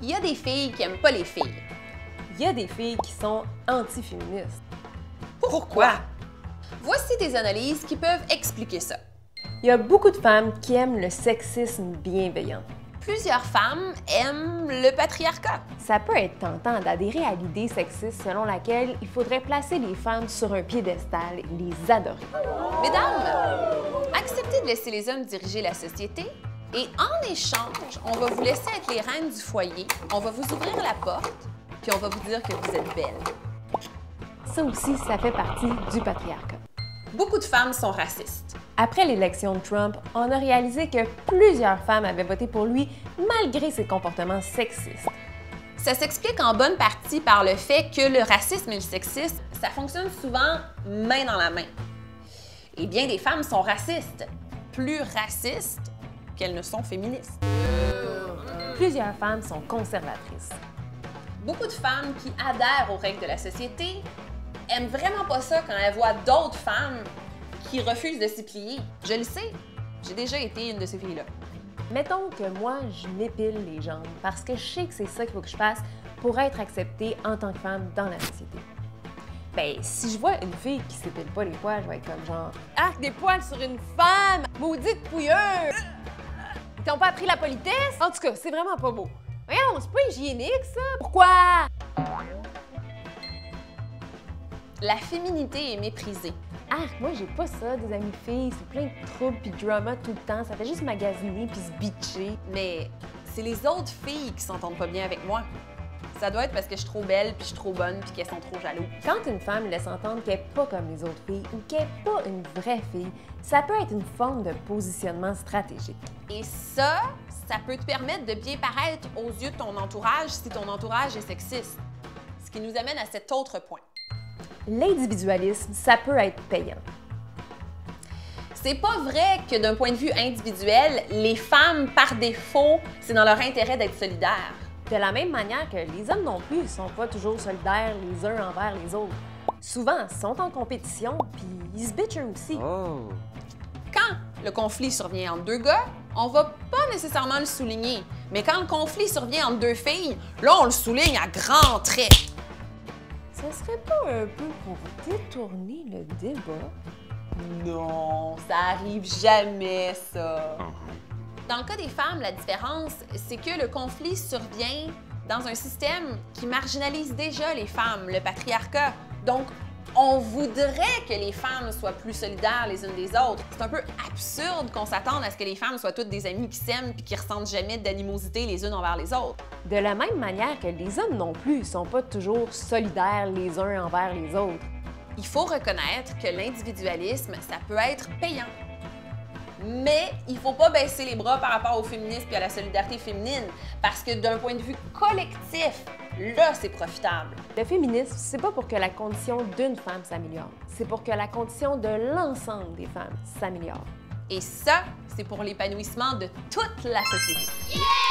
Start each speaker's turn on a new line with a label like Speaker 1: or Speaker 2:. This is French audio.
Speaker 1: Il y a des filles qui n'aiment pas les filles.
Speaker 2: Il y a des filles qui sont anti-féministes.
Speaker 1: Pourquoi? Voici des analyses qui peuvent expliquer ça.
Speaker 2: Il y a beaucoup de femmes qui aiment le sexisme bienveillant.
Speaker 1: Plusieurs femmes aiment le patriarcat.
Speaker 2: Ça peut être tentant d'adhérer à l'idée sexiste selon laquelle il faudrait placer les femmes sur un piédestal et les adorer.
Speaker 1: Mesdames, acceptez de laisser les hommes diriger la société et en échange, on va vous laisser être les reines du foyer, on va vous ouvrir la porte, puis on va vous dire que vous êtes belles.
Speaker 2: Ça aussi, ça fait partie du patriarcat.
Speaker 1: Beaucoup de femmes sont racistes.
Speaker 2: Après l'élection de Trump, on a réalisé que plusieurs femmes avaient voté pour lui malgré ses comportements sexistes.
Speaker 1: Ça s'explique en bonne partie par le fait que le racisme et le sexisme, ça fonctionne souvent main dans la main. Et bien des femmes sont racistes, plus racistes qu'elles ne sont féministes.
Speaker 2: Plusieurs femmes sont conservatrices.
Speaker 1: Beaucoup de femmes qui adhèrent aux règles de la société aiment vraiment pas ça quand elles voient d'autres femmes qui refusent de s'y plier. Je le sais, j'ai déjà été une de ces filles-là.
Speaker 2: Mettons que moi, je m'épile les jambes parce que je sais que c'est ça qu'il faut que je fasse pour être acceptée en tant que femme dans la société. Ben, si je vois une fille qui s'épile pas les poils, je vais être comme genre « Arc des poils sur une femme! Maudite pouilleuse! Ils t'ont pas appris la politesse? En tout cas, c'est vraiment pas beau. Voyons, c'est pas hygiénique, ça! Pourquoi? »
Speaker 1: La féminité est méprisée.
Speaker 2: Arc, moi j'ai pas ça, des amies filles, c'est plein de troubles puis de drama tout le temps, ça fait juste magasiner puis se bitcher.
Speaker 1: Mais c'est les autres filles qui s'entendent pas bien avec moi. Ça doit être parce que je suis trop belle, puis je suis trop bonne, puis qu'elles sont trop jalouses.
Speaker 2: Quand une femme laisse entendre qu'elle n'est pas comme les autres filles ou qu'elle n'est pas une vraie fille, ça peut être une forme de positionnement stratégique.
Speaker 1: Et ça peut te permettre de bien paraître aux yeux de ton entourage si ton entourage est sexiste. Ce qui nous amène à cet autre point.
Speaker 2: L'individualisme, ça peut être payant.
Speaker 1: C'est pas vrai que d'un point de vue individuel, les femmes, par défaut, c'est dans leur intérêt d'être solidaires.
Speaker 2: De la même manière que les hommes non plus ne sont pas toujours solidaires les uns envers les autres. Souvent, ils sont en compétition, puis ils se bitchent eux aussi.
Speaker 3: Oh.
Speaker 1: Quand le conflit survient entre deux gars, on va pas nécessairement le souligner. Mais quand le conflit survient entre deux filles, là, on le souligne à grands traits.
Speaker 2: Ça serait pas un peu pour détourner le débat?
Speaker 1: Non, ça arrive jamais, ça. Dans le cas des femmes, la différence, c'est que le conflit survient dans un système qui marginalise déjà les femmes, le patriarcat. Donc, on voudrait que les femmes soient plus solidaires les unes des autres. C'est un peu absurde qu'on s'attende à ce que les femmes soient toutes des amies qui s'aiment puis qui ressentent jamais d'animosité les unes envers les autres.
Speaker 2: De la même manière que les hommes non plus ne sont pas toujours solidaires les uns envers les autres.
Speaker 1: Il faut reconnaître que l'individualisme, ça peut être payant. Mais il ne faut pas baisser les bras par rapport au féminisme et à la solidarité féminine, parce que d'un point de vue collectif, là, c'est profitable.
Speaker 2: Le féminisme, c'est pas pour que la condition d'une femme s'améliore, c'est pour que la condition de l'ensemble des femmes s'améliore.
Speaker 1: Et ça, c'est pour l'épanouissement de toute la société. Yeah!